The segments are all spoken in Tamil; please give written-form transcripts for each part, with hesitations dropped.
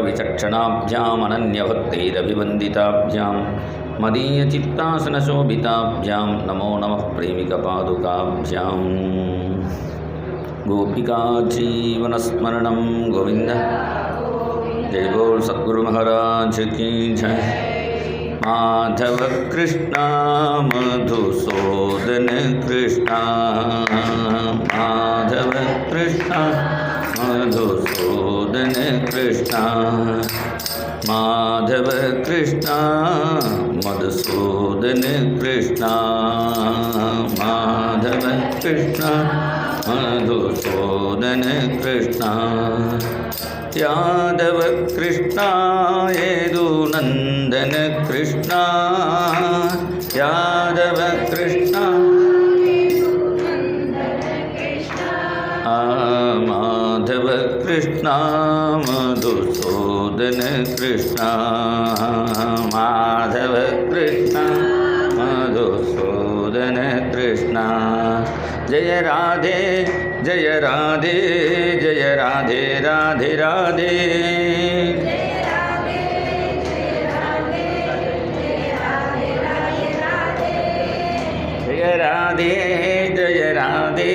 विचक्षणाभ्याम् अनन्यभक्तैरभिवन्दिताभ्यां मदीयचित्तासनशोभिताभ्यां नमो नमः प्रेमिकपादुकाभ्यां गोपिका जीवनस्मरणं गोविन्द जय बोल सद्गुरु महाराज की जय। माधव कृष्णा मधुसूदन कृष्णा माधव कृष्णा मधुसूदन कृष्णा माधव कृष्णा मधुसूदन कृष्णा माधव कृष्णा मधुसूदन कृष्णा यादव कृष्णा यदुनंदन कृष्णा यादव कृष्णा माधव कृष्णा मधुसूदन कृष्णा माधव कृष्णा मधुसूदन कृष्णा जय राधे जय राधे जय राधे राधे राधे जय राधे जय राधे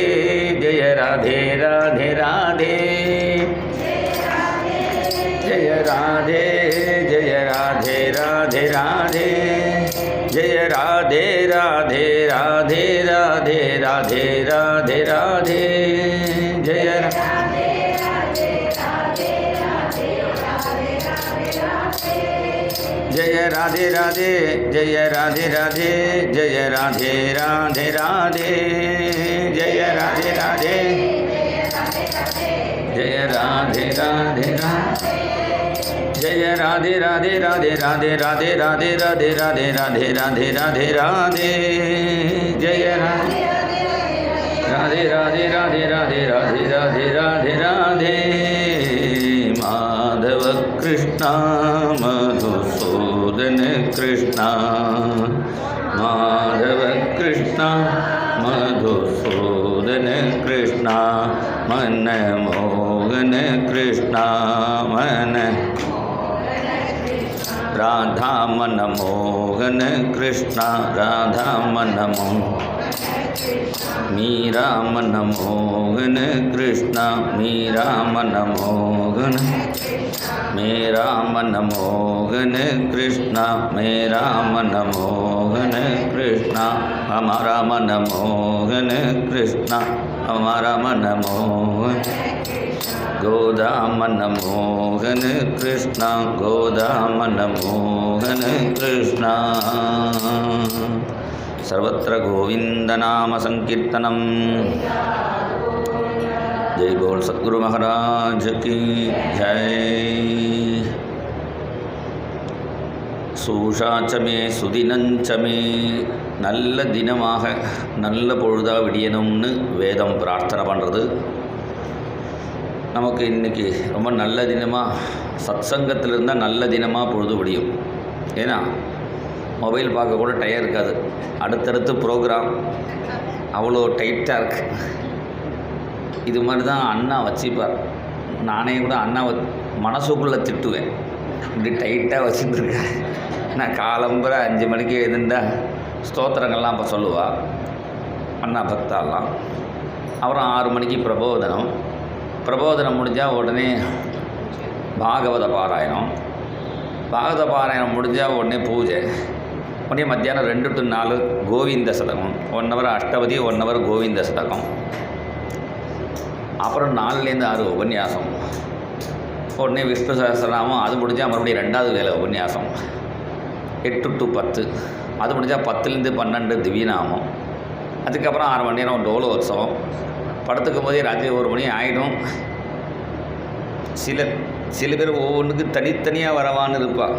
जय राधे राधे राधे जय राधे जय राधे राधे राधे जय राधे राधे राधे राधे राधे राधे राधे जय राधे जय राधे राधे जय राधे राधे जय राधे राधे राधे जय राधे राधे जय राधे राधे राधे जय राधे राधे राधे राधे राधे राधे राधे राधे राधे राधे राधे राधे जय राधे राधे राधे राधे राधे राधे राधे राधे राधे माधव कृष्णा मधुसूदन कृष्णा माधव कृष्णा मधुसूदन कृष्णा मनमोहन कृष्णा मन राधा मनमोहन कृष्णा राधा मनमोहन मीरा मनमोहन कृष्णा मीरा मनमोहन मेरा मनमोहन कृष्णा मेरा मनमोहन कृष्णा हमारा मनमोहन कृष्णा हमारा मनमोहन गोदा मनमोहन कृष्णा गोदा मनमोहन कृष्णा सर्वत्र गोविंदनाम संकीर्तनम जय बोल सद्गुरु महाराज की जय। சூஷாச்சமே சுதினஞ்சமே நல்ல தினமாக நல்ல பொழுதாக விடியணும்னு வேதம் பிரார்த்தனை பண்ணுறது. நமக்கு இன்றைக்கி ரொம்ப நல்ல தினமாக சத்சங்கத்தில் இருந்தால் நல்ல தினமாக பொழுது விடியும். ஏன்னா மொபைல் பார்க்க கூட டயம் இருக்காது. அடுத்தடுத்து ப்ரோக்ராம் அவ்வளோ டைட்டாக இருக்குது. இது மாதிரி தான் அண்ணா வச்சுப்பார். நானே கூட அண்ணாவை மனசுக்குள்ளே திட்டுவேன், இப்படி டைட்டாக வச்சுட்டுருக்கேன். நான் காலம்புற 5 மணிக்கு எழுந்தால் ஸ்தோத்திரங்கள்லாம் அப்போ சொல்லுவாள் அண்ணா பக்தாலாம். அப்புறம் 6 மணிக்கு பிரபோதனம் முடிஞ்சால் உடனே பாகவத பாராயணம் முடிஞ்சால் உடனே பூஜை, உடனே மத்தியானம் 2 to 4 Govind Shatakam, 1 hour Ashtapadi, 1 hour Govind சதகம். அப்புறம் 4லேருந்து 6 உபன்யாசம், உடனே விஷ்ணு சஹஸ்ரநாமம், அது முடிஞ்சால் மறுபடியும் 2வது வேலை உபன்யாசம். 8 to 10 அது முடிஞ்சால் 10லேருந்து 12 திவ்யநாமம். அதுக்கப்புறம் 6 மணி நேரம் டோலோத்சவம். படத்துக்கும் போதே ராத்திரி 1 மணி ஆகிடும். சில பேர் ஒவ்வொன்றுக்கு தனித்தனியாக வரவான்னு இருப்பாள்.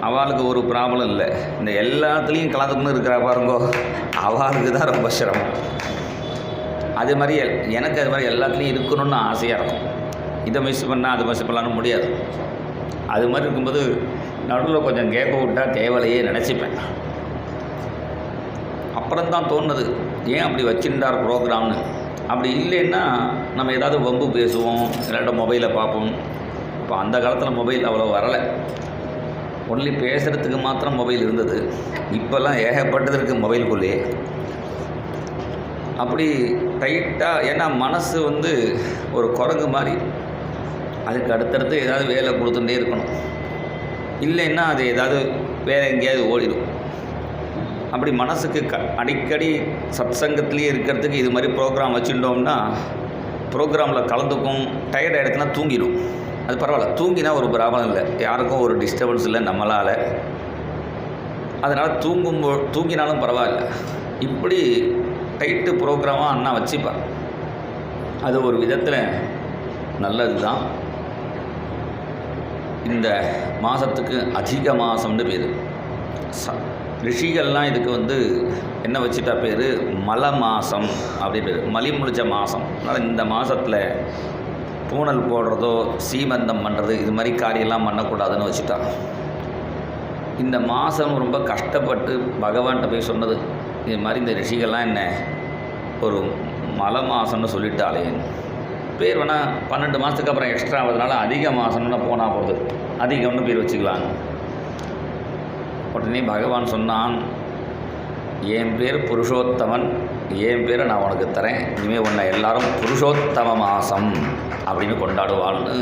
அவளுக்கு ஒரு ப்ராப்ளம் இல்லை, இந்த எல்லாத்துலேயும் கலந்துக்கணும் இருக்கிறா பாருங்கோ, அவளுக்கு தான் ரொம்ப சிரமம். அது மாதிரி எனக்கு அது மாதிரி எல்லாத்துலேயும் இருக்கணும்னு ஆசையாக இருக்கும். இதை மிஸ் பண்ணால் அதை மிஸ் பண்ணலான்னு முடியாது. அது மாதிரி இருக்கும்போது நடுவில் கொஞ்சம் கேப்பை விட்டால் தேவலையே நினச்சிப்பேன். அப்புறம்தான் தோணுது ஏன் அப்படி வச்சுட்டார் ப்ரோக்ராம்னு. அப்படி இல்லைன்னா நம்ம ஏதாவது வம்பு பேசுவோம், இல்லாட்ட மொபைலை பார்ப்போம். அப்போ அந்த காலத்தில் மொபைல் அவ்வளோ வரலை, ஒன்லி பேசுகிறதுக்கு மாத்திரம் மொபைல் இருந்தது. இப்போல்லாம் ஏகப்பட்டது இருக்குது மொபைலுக்குள்ளேயே. அப்படி டைட்டாக, ஏன்னா மனசு ஒரு குரங்கு மாதிரி, அதுக்கு அடுத்தடுத்து ஏதாவது வேலை கொடுத்துட்டே இருக்கணும், இல்லைன்னா அது ஏதாவது வேறு எங்கேயாவது ஓடிடும். அப்படி மனசுக்கு அடிக்கடி சத்சங்கத்திலே இருக்கிறதுக்கு இது மாதிரி ப்ரோக்ராம் வச்சுட்டோம்னா, ப்ரோக்ராமில் கலந்துக்கும், டயர்ட் ஆகிடுச்சுன்னா தூங்கிடும். அது பரவாயில்ல, தூங்கினா ஒரு ப்ராப்ளம் இல்லை, யாருக்கும் ஒரு டிஸ்டர்பன்ஸ் இல்லை நம்மளால். அதனால் தூங்கினாலும் பரவாயில்ல. இப்படி டைட்டு ப்ரோக்ராமாக அண்ணா வச்சுப்பார். அது ஒரு விதத்தில் நல்லது தான். இந்த மாதத்துக்கு அதிக மாதம்னு பேர். ரிஷிகள்லாம் இதுக்கு என்ன வச்சுட்டா பேர், மல மாதம் அப்படி பேர், மலி முடிச்ச மாதம். அதனால் இந்த மாதத்தில் பூனல் போடுறதோ சீமந்தம் பண்ணுறது இது மாதிரி காரியெல்லாம் பண்ணக்கூடாதுன்னு வச்சுட்டா. இந்த மாதம் ரொம்ப கஷ்டப்பட்டு பகவான்கிட்ட போய் சொன்னது, இது மாதிரி இந்த ரிஷிகள்லாம் என்ன ஒரு மலை மாதம்னு சொல்லிட்டாலே, பேர் வேணால் 12 மாதத்துக்கு அப்புறம் எக்ஸ்ட்ரா ஆகுதுனால அதிக மாதம்னு போனால் போகுது, அதிகம்னு பேர் வச்சுக்கலாங்க. உடனே பகவான் சொன்னான், என் பேர் புருஷோத்தமன், என் பேரை நான் உனக்கு தரேன், இனிமேல் உன்னை எல்லாரும் புருஷோத்தம மாதம் அப்படின்னு கொண்டாடுவான்னு.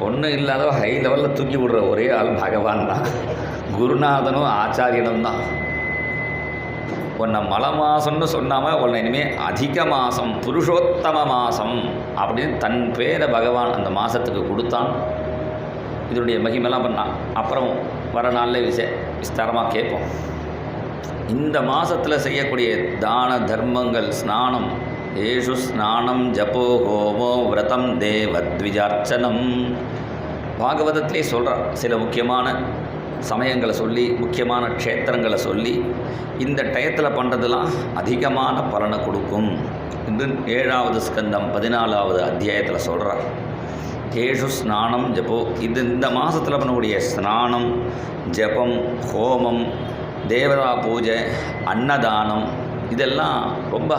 ஒன்றும் இல்லாத ஹை லெவலில் தூக்கி விடுற ஒரே ஆள் பகவான் தான், குருநாதனும் ஆச்சாரியனும் தான். உன்னை மலை மாதம்னு சொன்னாமல் உன்னை இனிமேல் அதிக மாதம் புருஷோத்தம மாதம் அப்படின்னு தன் பேரை பகவான் அந்த மாதத்துக்கு கொடுத்தான். இதனுடைய மகிமெல்லாம் பண்ணான். அப்புறம் வர நாளில் விஸ்தாரமாக கேட்போம். இந்த மாதத்தில் செய்யக்கூடிய தான தர்மங்கள், ஸ்நானம், ஏஷு ஸ்நானம் ஜபோ ஹோமோ விரதம் தேவத்விஜார்ச்சனம், பாகவதத்திலே சொல்கிறார். சில முக்கியமான சமயங்களை சொல்லி, முக்கியமான க்ஷேத்திரங்களை சொல்லி, இந்த டயத்தில் பண்ணுறதுலாம் அதிகமான பலனை கொடுக்கும் என்று 7வது ஸ்கந்தம் 14வது அத்தியாயத்தில் சொல்கிறார். ஏஷு ஸ்நானம் ஜபோ, இந்த மாதத்தில் பண்ணக்கூடிய ஸ்நானம், ஜபம், ஹோமம், தேவதா பூஜை, அன்னதானம் இதெல்லாம் ரொம்ப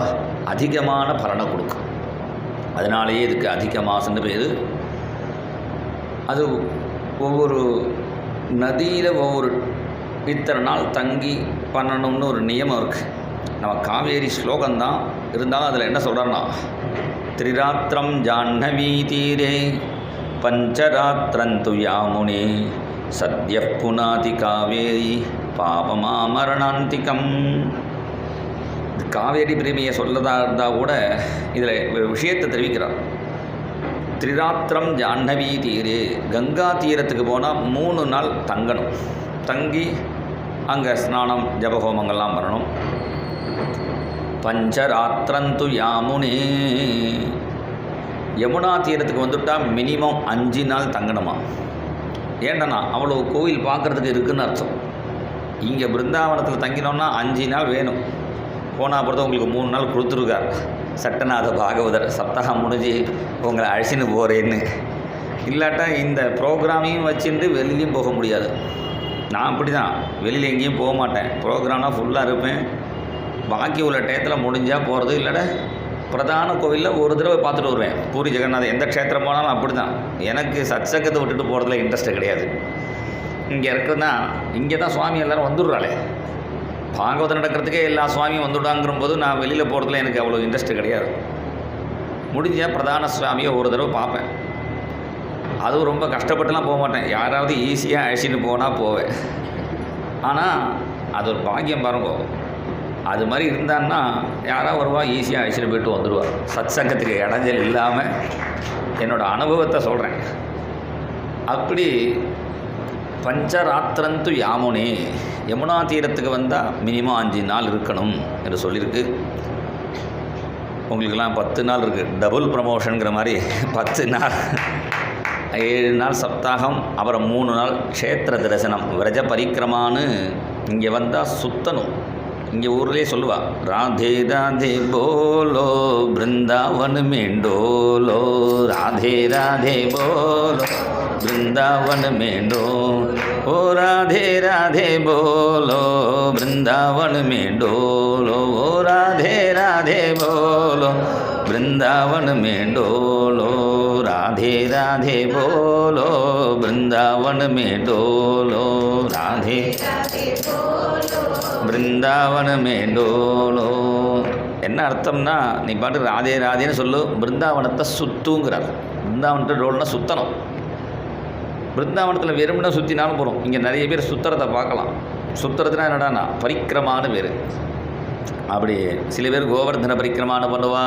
அதிகமான பலனை கொடுக்கும். அதனாலேயே இதுக்கு அதிக மாதம்னு பேர். அது ஒவ்வொரு நதியில் ஒவ்வொரு இத்தனை நாள் தங்கி பண்ணணும்னு ஒரு நியமம் இருக்குது. நம்ம காவேரி ஸ்லோகந்தான் இருந்தாலும் அதில் என்ன சொல்கிறாருன்னா, திரிராத்திரம் ஜாஹ்னவி தீரே பஞ்சராத்திரந்து யாமுனே சத்ய புனாதி காவேரி பாபமாமரணாந்திகம். காவேரி பிரேமியை சொல்லதா இருந்தால் கூட இதில் விஷயத்தை தெரிவிக்கிறார். திரிராத்திரம் ஜாஹ்னவி தீரே, கங்கா தீரத்துக்கு போனால் 3 நாள் தங்கணும், தங்கி அங்கே ஸ்நானம் ஜபஹோமங்கள்லாம் பண்ணணும். பஞ்சராத்திரந்து யாமுனே, யமுனா தீரத்துக்கு வந்துவிட்டால் மினிமம் 5 நாள் தங்கணுமா. ஏண்டனா அவ்வளோ கோவில் பார்க்குறதுக்கு இருக்குதுன்னு அர்த்தம். இங்கே பிருந்தாவனத்தில் தங்கினோன்னா 5 நாள் வேணும். போனால் பொறுத்த உங்களுக்கு 3 நாள் கொடுத்துருக்கார் சட்டநாத பாகவதர். சப்தாகம் முடிஞ்சு உங்களை அழைச்சின்னு போகிறேன்னு. இல்லாட்டா இந்த ப்ரோக்ராமையும் வச்சுட்டு வெளியிலையும் போக முடியாது. நான் அப்படி தான், வெளியில் எங்கேயும் போக மாட்டேன். ப்ரோக்ராம்னால் ஃபுல்லாக இருப்பேன். பாக்கி உள்ள டயத்தில் முடிஞ்சால் போகிறது, இல்லாட்ட பிரதான கோவிலில் ஒரு தடவை பார்த்துட்டு வருவேன். பூரி ஜெகநாதர் எந்த க்ஷேத்திரம் போனாலும் அப்படி தான். எனக்கு சத்சங்கத்தை விட்டுட்டு போகிறதுல இன்ட்ரெஸ்ட்டு கிடையாது. இங்கே இருக்குதுன்னா இங்கே தான் சுவாமி எல்லோரும் வந்துடுறாளே, பாகவதம் நடக்கிறதுக்கே எல்லா சுவாமியும் வந்துவிடாங்கிற போது நான் வெளியில் போகிறதுல எனக்கு அவ்வளோ இன்ட்ரெஸ்ட்டு கிடையாது. முடிஞ்சால் பிரதான சுவாமியை ஒரு தடவை பார்ப்பேன். அதுவும் ரொம்ப கஷ்டப்பட்டுலாம் போக மாட்டேன், யாராவது ஈஸியாக அழைச்சிட்டு போனால் போவேன். ஆனால் அது ஒரு பாக்கியம் பாருங்க. அது மாதிரி இருந்தான்னா யாராவது வருவா, ஈஸியாக அழைச்சிட்டு போய்ட்டு வந்துடுவார். சத்சங்கத்துக்கு இடைஞ்சல் இல்லாமல் என்னோடய அனுபவத்தை சொல்கிறேன். அப்படி பஞ்சராத்திரந்து யாமுனே, யமுனா தீரத்துக்கு வந்தால் மினிமம் 5 நாள் இருக்கணும் என்று சொல்லியிருக்கு. உங்களுக்கெல்லாம் 10 நாள் இருக்குது, டபுள் ப்ரமோஷனுங்கிற மாதிரி 10 நாள், 7 நாள் சப்தாகம், அப்புறம் 3 நாள் க்ஷேத்திர தரிசனம், விரஜ பரிக்கிரமான்னு இங்கே வந்தால் சுத்தணும். இங்கே ஊர்லேயே சொல்லுவா, ராதே ராதே போலோ பிருந்தாவன் மேண்டோலோ, ராதே ராதே போலோ பிருந்தாவன் மேண்டோ, ஓ ராதே ராதே போலோ பிருந்தாவன் மேண்டோலோ, ஓ ராதே ராதே போலோ பிருந்தாவன் மேண்டோலோ. ராதே ராதே போலோ பிருந்தாவன் மே டோலோ ராதே பிருந்தாவன் மே டோலோ. என்ன அர்த்தம்னா, நீ பாட்டு ராதே ராதேன்னு சொல்லு, பிருந்தாவனத்தை சுத்துங்கிறார். பிருந்தாவனத்தை டோல்னா சுத்தணும். பிருந்தாவனத்தில் வெறும்னா சுற்றினாலும் போகிறோம். இங்கே நிறைய பேர் சுத்துறதை பார்க்கலாம். சுத்துறதுனா என்னடானா பரிக்கிரமானு பேர். அப்படி சில பேர் கோவர்தன பரிக்கிரமானு பண்ணுவா,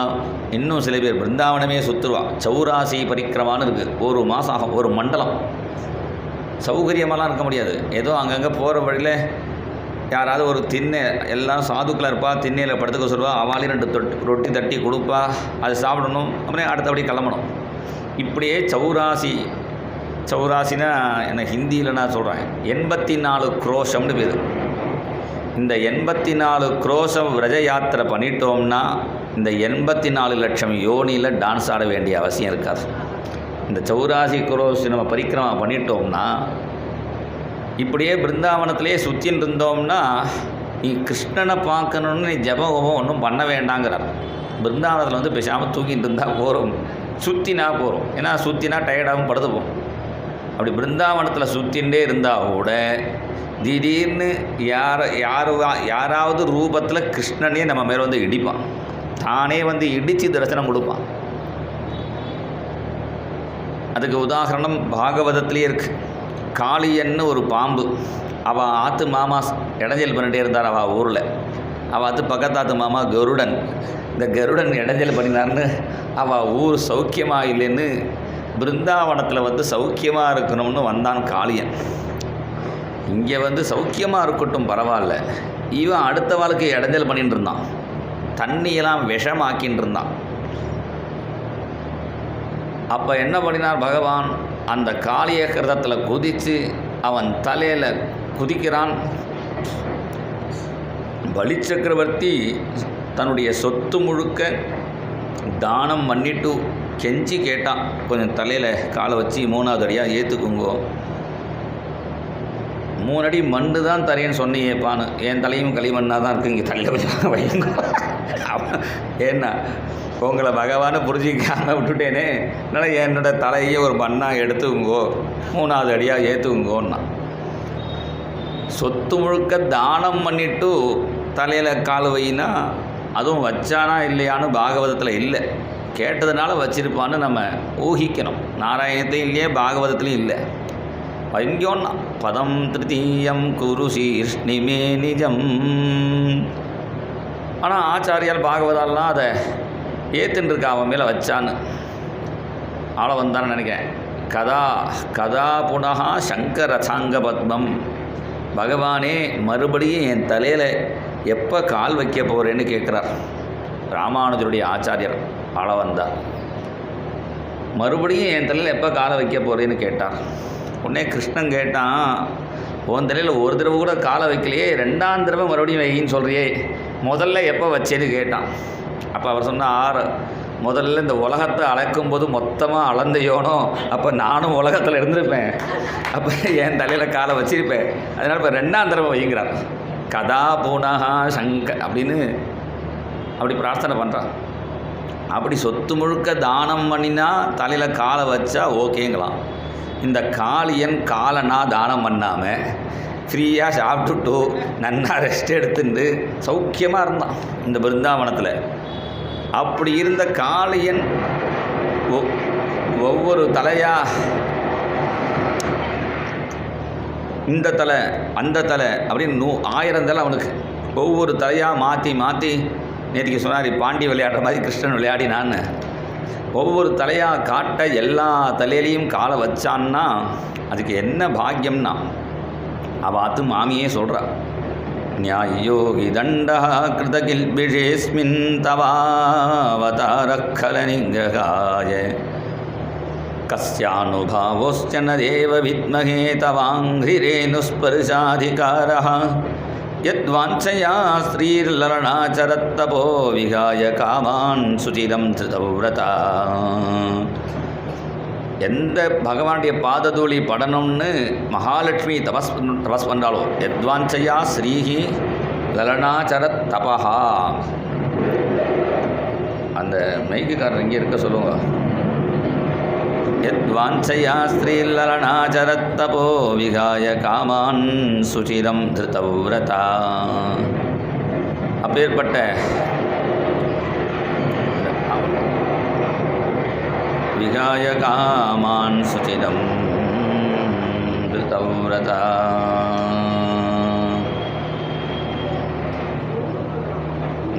இன்னும் சில பேர் பிருந்தாவனமே சுற்றுவா. சௌராசி பரிக்கிரமானு இருக்குது. ஒரு மாதம் ஆகும், ஒரு மண்டலம். சௌகரியமாலாம் இருக்க முடியாது. ஏதோ அங்கங்கே போகிற வழியில் யாராவது ஒரு திண்ணை, எல்லாம் சாதுக்களாக இருப்பா, திண்ணையில் படுத்துக்க சொல்லுவா, அவளையும் 2 ரொட்டி தட்டி கொடுப்பா, அது சாப்பிடணும், அப்புறம் அடுத்தபடி கிளம்பணும். இப்படியே சௌராசினா என்ன ஹிந்தியில் நான் சொல்கிறேன், 84 குரோஷம்னு பேர். இந்த 84 குரோஷம் விரஜ யாத்திரை பண்ணிட்டோம்னா இந்த 84 லட்சம் யோனியில் டான்ஸ் ஆட வேண்டிய அவசியம் இருக்காது. இந்த சௌராசி குரோஷம் நம்ம பரிக்கிரமா பண்ணிட்டோம்னா, இப்படியே பிருந்தாவனத்திலே சுற்றின்னு இருந்தோம்னா, நீ கிருஷ்ணனை பார்க்கணுன்னு நீ ஜபம் ஒன்றும் பண்ண வேண்டாங்கிறார். பிருந்தாவனத்தில் வந்து பேசாமல் தூக்கிட்டு இருந்தால் போகிறோம், சுற்றினா போகிறோம். ஏன்னா சுற்றினா டயர்டாகவும் படுத்துப்போம். அப்படி பிருந்தாவனத்தில் சுற்றிகிட்டே இருந்தால் கூட திடீர்னு யாராவது ரூபத்தில் கிருஷ்ணனே நம்ம மேலே வந்து இடிப்பான். தானே வந்து இடித்து தரிசனம் கொடுப்பான். அதுக்கு உதாரணம் பாகவதத்திலே இருக்குது. காளியன்னு ஒரு பாம்பு, அவள் ஆற்று மாமா இடைஞ்சல் பண்ணிகிட்டே இருந்தார். அவள் ஊரில் அவள் ஆற்று பக்கத்தாத்து மாமா கருடன். இந்த கருடன் இடைஞ்சல் பண்ணினார்னு அவள் ஊர் சௌக்கியமாக இல்லைன்னு பிருந்தாவனத்தில் வந்து சௌக்கியமாக இருக்கணும்னு வந்தான் காளியன். இங்கே வந்து சௌக்கியமாக இருக்கட்டும் பரவாயில்ல, இவன் அடுத்த வாழ்க்கை இடைஞ்சல் பண்ணிட்டு இருந்தான். தண்ணியெல்லாம் விஷமாக்கின்னு இருந்தான். அப்போ என்ன பண்ணினார் பகவான், அந்த காளிய கிரதத்தில் குதித்து அவன் தலையில் குதிக்கிறான். பலி சக்கரவர்த்தி தன்னுடைய சொத்து முழுக்க தானம் பண்ணிட்டு கெஞ்சி கேட்டான், கொஞ்சம் தலையில் காலை வச்சு 3வது அடியாக ஏற்றுக்குங்கோ. 3 அடி மண்ணு தான் தரேன்னு சொன்னியேப்பான்னு. என் தலையும் களிமண்ணாக தான் இருக்குது, இங்கே தலையில் வச்சு வைங்க. ஏன்னா உங்களை பகவானை புரிஞ்சிக்காமல் விட்டுட்டேனே, அதனால் என்னோட தலையை ஒரு மண்ணாக எடுத்துக்குங்கோ, 3வது அடியாக ஏற்றுக்குங்கோன்னா. சொத்து முழுக்க தானம் பண்ணிவிட்டு தலையில் கால் வைனா, அதுவும் வச்சானா இல்லையான்னு பாகவதத்தில் இல்லை, கேட்டதுனால வச்சிருப்பான்னு நம்ம ஊகிக்கணும். நாராயணத்தையும் இல்லையே, பாகவதத்துலையும் இல்லை. வைங்கோன்னா பதம் திருத்தீயம் குரு சீர்ஷ்ணிமே நிஜம். ஆனால் ஆச்சாரியால் பாகவதாலாம் அதை ஏற்றுருக்கா, அவன் மேலே வச்சான்னு ஆள வந்தான்னு நினைக்கிறேன். கதா புனகா சங்கரசாங்க பத்மம். பகவானே மறுபடியும் என் தலையில் எப்போ கால் வைக்க போகிறேன்னு கேட்குறார். ராமானுஜருடைய ஆச்சாரியர் ஆள வந்தார். மறுபடியும் என் தலையில் எப்போ காலை வைக்க போகிறேன்னு கேட்டார். உடனே கிருஷ்ணன் கேட்டான், உன் தலையில் ஒரு தடவை கூட காலை வைக்கலையே, 2ஆம் தடவை மறுபடியும் வைக்கின்னு சொல்கிறியே, முதல்ல எப்போ வச்சேன்னு கேட்டான். அப்போ அவர் சொன்னார், முதல்ல இந்த உலகத்தை அளக்கும்போது மொத்தமாக அளந்தையோனோ, அப்போ நானும் உலகத்தில் இருந்திருப்பேன், அப்போ என் தலையில் காலை வச்சிருப்பேன், அதனால் இப்போ 2ஆம் தடவை வைங்கிறார். கதா பூனகா சங்க அப்படின்னு அப்படி பிரார்த்தனை பண்ணுறான். அப்படி சொத்து முழுக்க தானம் பண்ணினா தலையில் காலை வச்சா ஓகேங்களாம். இந்த காளியன் காலனா தானம் பண்ணாமல் ஃப்ரீயாக சாப்பிட்டுட்டு நன்னா ரெஸ்ட் எடுத்துட்டு சௌக்கியமாக இருந்தான் இந்த பிருந்தாவனத்தில். அப்படி இருந்த காளியன் ஒவ்வொரு தலையாக இந்த தலை அந்த தலை அப்படின்னு 1000 தலை அவனுக்கு ஒவ்வொரு தலையாக மாற்றி மாற்றி, நேற்றுக்கு சொன்னார் பாண்டி விளையாடுற மாதிரி கிருஷ்ணன் விளையாடினான்னு, ஒவ்வொரு தலையாக காட்ட எல்லா தலையிலையும் காலை வச்சான்னா அதுக்கு என்ன பாக்கியம்னா அவாத்து மாமியே சொல்கிறா, நியாயோகி தண்டா கிருதகில்பிஷேஸ்மின் தவாவதாரக்கல நிகிரகாய கஸ்யானுபாவோஸ்ச ந தேவ வித்மஹே தவாங்கிரேனுஸ்பர்ஷாதிகாரः யத்வாஞ்சயா ஸ்ரீர்லலனாச்சரத்தபோ விகாய காமான் சுச்சிரம் திருதவ்ரதா. எந்த பகவானுடைய பாததூளி படணும்னு மகாலட்சுமி தபஸ் பண்ணுறாளோ, யத்வாஞ்சயா ஸ்ரீஹி லலனாச்சரத் தபஹா. அந்த மைக்குக்காரர் இங்கே இருக்க சொல்லுங்க. யத்வாஞ்சயா ஸ்ரீலலனாச்சரத்தபோ விகாய காமான் சுச்சிரம் திருதவ்ரதா. அப்பேற்பட்ட விகாய காமான் சுச்சிரம் திருதவ்ரதா.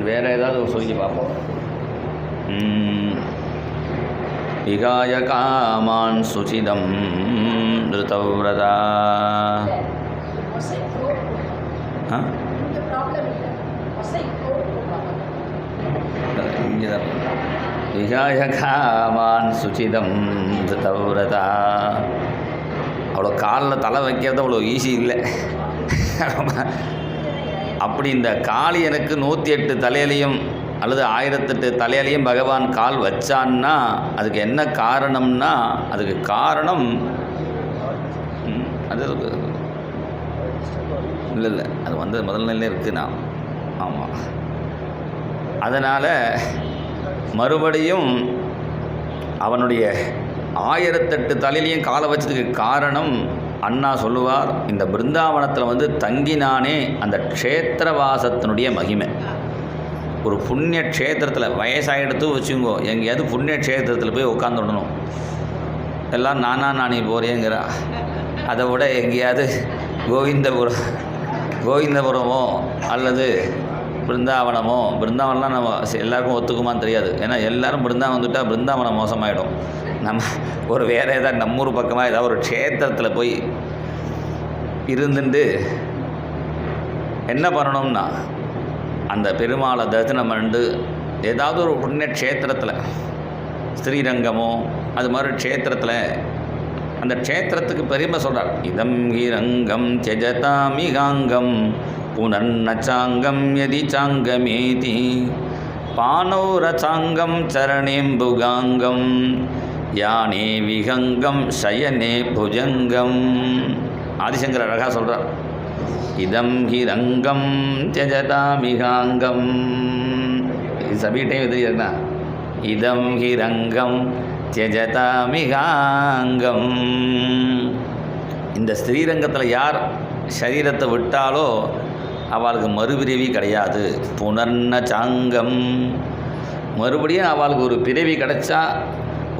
வேறு ஏதாவது சொல்லி பார்ப்போம். விகாய காமான் சுச்சிதம் திருதவ்ரதா. விகாய காமான் சுச்சிதம் திருதவ்ரதா. அவ்வளோ காலில் தலை வைக்கிறது அவ்வளோ ஈஸி இல்லை. அப்படி இந்த காளி எனக்கு 108 தலையிலையும் அல்லது 1008 தலையிலையும் பகவான் கால் வச்சான்னா அதுக்கு என்ன காரணம்னா, அதுக்கு காரணம் அது இல்லை அது முதல் நிலையில் இருக்குண்ணா. ஆமாம், அதனால் மறுபடியும் அவனுடைய 1008 தலையிலையும் காலை வச்சதுக்கு காரணம் அண்ணா சொல்லுவார், இந்த பிருந்தாவனத்தில் தங்கினானே அந்த க்ஷேத்திரவாசத்தினுடைய மகிமை. ஒரு புண்ணிய க்ஷேத்திரத்தில் வயசாகிடுத்து வச்சுங்கோ, எங்கேயாவது புண்ணிய க்ஷேத்திரத்தில் போய் உட்காந்துடணும். எல்லாம் நானே போகிறேங்கிறா. அதை விட எங்கேயாவது கோவிந்தபுரமோ அல்லது பிருந்தாவனம்லாம் நம்ம எல்லாருக்கும் ஒத்துக்குமான்னு தெரியாது. ஏன்னா எல்லோரும் பிருந்தாவனம் வந்துட்டால் பிருந்தாவனம் மோசமாயிடும். நம்ம ஒரு வேறு ஏதாவது நம்மூர் பக்கமாக ஏதாவது ஒரு க்ஷேத்திரத்தில் போய் இருந்துட்டு என்ன பண்ணணும்னா, அந்த பெருமாளை தரிசனம் பண்ணிட்டு ஏதாவது ஒரு புண்ணிய க்ஷேத்திரத்தில் ஸ்ரீரங்கமோ அது மாதிரி க்ஷேத்திரத்தில் அந்த க்ஷேத்திரத்துக்கு பெருமை சொல்கிறார். இதம் ஹிரங்கம் தியஜதாமிகாங்கம் புனர்நச்சாங்கம் யதி சாங்கமேதி பானௌரசாங்கம் சரணேம்புகாங்கம் யானே விஹங்கம் சயனே புஜங்கம். ஆதிசங்கர் அழகாக சொல்கிறார், இதம் ஹிரங்கம் தியஜதாமிகாங்கம். இது சபீட்டையும் எதிரியா, இதம் ஹிரங்கம் தியஜதாமிகாங்கம். இந்த ஸ்ரீரங்கத்தில் யார் சரீரத்தை விட்டாலோ அவளுக்கு மறுபிறவி கிடையாது. புனர்நச்சாங்கம், மறுபடியும் அவளுக்கு ஒரு பிறவி கிடைச்சா,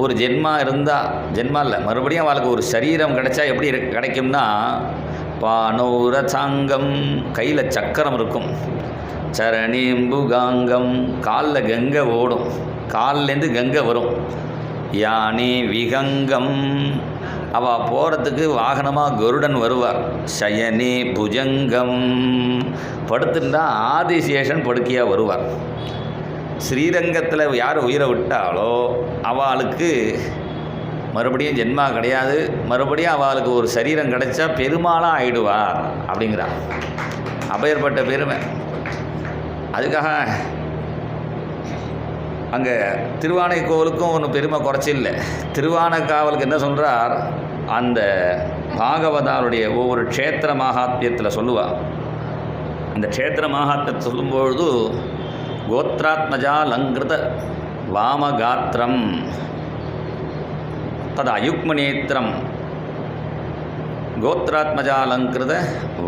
ஒரு ஜென்மா இருந்தால், ஜென்மா இல்லை மறுபடியும் அவளுக்கு ஒரு சரீரம் கிடைச்சா எப்படி கிடைக்கும்னா, பானௌரசாங்கம் கையில் சக்கரம் இருக்கும், சரணேம்புகாங்கம் காலில் கங்கை ஓடும், கால்லேருந்து கங்கை வரும், யானே விகங்கம் அவள் போகிறதுக்கு வாகனமாக கருடன் வருவார், சயனே புஜங்கம் படுத்துட்டா ஆதிசேஷன் படுக்கையாக வருவார். ஸ்ரீரங்கத்தில் யார் உயிரை விட்டாலோ அவளுக்கு மறுபடியும் ஜென்மா கிடையாது, மறுபடியும் அவளுக்கு ஒரு சரீரம் கிடைச்சா பெருமாளாக ஆயிடுவார் அப்படிங்கிறார். அப்பேற்பட்ட பெருமை. அதுக்காக அங்கே திருவானைக்கோவிலுக்கும் ஒன்றும் பெருமை குறைச்சில்லை. திருவானைக்காவலுக்கு என்ன சொல்கிறார், அந்த பாகவதாருடைய ஒவ்வொரு க்ஷேத்திர மகாத்மியத்தில் சொல்லுவாள். அந்த க்ஷேத்திர மகாத்மியத்தை சொல்லும்பொழுது கோத்ராத்மஜா லங்கிருத வாமகாத்திரம் தது அயுக்மநேத்திரம், கோத்ராத்மஜாலங்கிருத